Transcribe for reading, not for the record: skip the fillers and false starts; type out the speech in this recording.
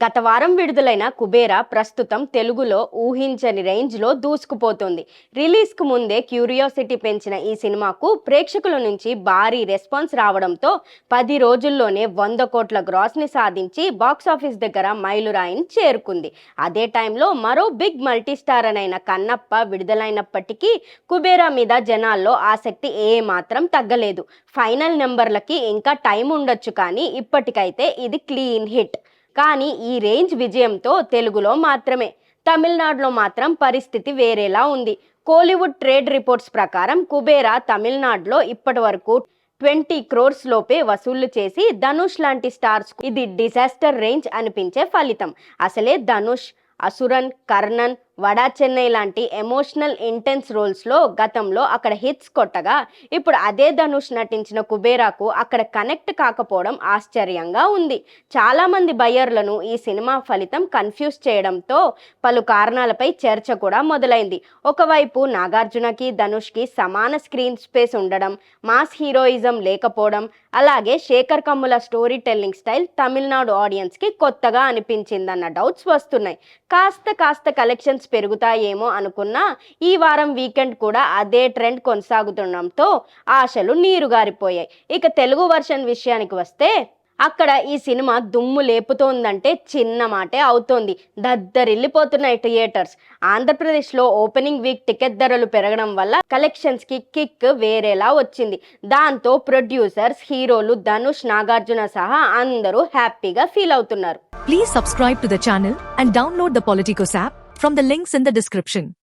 గత వారం విడుదలైన కుబేరా ప్రస్తుతం తెలుగులో ఊహించని రేంజ్లో దూసుకుపోతుంది. రిలీజ్కు ముందే క్యూరియాసిటీ పెంచిన ఈ సినిమాకు ప్రేక్షకుల నుంచి భారీ రెస్పాన్స్ రావడంతో 10 రోజుల్లోనే 100 కోట్ల గ్రాస్ని సాధించి బాక్సాఫీస్ దగ్గర మైలురాయిని చేరుకుంది. అదే టైంలో మరో బిగ్ మల్టీ స్టారర్ అయిన కన్నప్ప విడుదలైనప్పటికీ కుబేరా మీద జనాల్లో ఆసక్తి ఏమాత్రం తగ్గలేదు. ఫైనల్ నెంబర్లకి ఇంకా టైం ఉండొచ్చు, కానీ ఇప్పటికైతే ఇది క్లీన్ హిట్. కానీ ఈ రేంజ్ విజయంతో తెలుగులో మాత్రమే, తమిళనాడులో మాత్రం పరిస్థితి వేరేలా ఉంది. కోలీవుడ్ ట్రేడ్ రిపోర్ట్స్ ప్రకారం కుబేరా తమిళనాడులో ఇప్పటి వరకు 20 క్రోర్స్ లోపే వసూళ్లు చేసి ధనుష్ లాంటి స్టార్స్ ఇది డిజాస్టర్ రేంజ్ అనిపించే ఫలితం. అసలే ధనుష్ అసురన్, కర్ణన్, వడా చెన్నై లాంటి ఎమోషనల్ ఇంటెన్స్ రోల్స్లో గతంలో అక్కడ హిట్స్ కొట్టగా, ఇప్పుడు అదే ధనుష్ నటించిన కుబేరాకు అక్కడ కనెక్ట్ కాకపోవడం ఆశ్చర్యంగా ఉంది. చాలామంది బయ్యర్లను ఈ సినిమా ఫలితం కన్ఫ్యూజ్ చేయడంతో పలు కారణాలపై చర్చ కూడా మొదలైంది. ఒకవైపు నాగార్జునకి ధనుష్కి సమాన స్క్రీన్ స్పేస్ ఉండడం, మాస్ హీరోయిజం లేకపోవడం, అలాగే Shekhar Kammula story telling style Tamil Nadu ఆడియన్స్కి కొత్తగా అనిపించిందన్న డౌట్స్ వస్తున్నాయి. కాస్త కలెక్షన్స్ పెరుగుతాయేమో అనుకున్నా ఈ వారం వీకెండ్ కూడా అదే ట్రెండ్ కొనసాగుతుండడంతో ఆశలు నీరుగారిపోయాయి. ఇక తెలుగు వర్షన్ విషయానికి వస్తే అక్కడ ఈ సినిమా దుమ్ము లేపుతోందంటే చిన్న మాటే అవుతోంది. దద్దరిల్లిపోతున్నాయి థియేటర్స్. ఆంధ్రప్రదేశ్లో ఓపెనింగ్ వీక్ టికెట్ ధరలు పెరగడం వల్ల కలెక్షన్స్కి కిక్ వేరేలా వచ్చింది. దాంతో ప్రొడ్యూసర్స్, హీరోలు ధనుష్, నాగార్జున సహా అందరూ హ్యాపీగా ఫీల్ అవుతున్నారు. Please subscribe to the channel and download the Politicos app from the links in the description.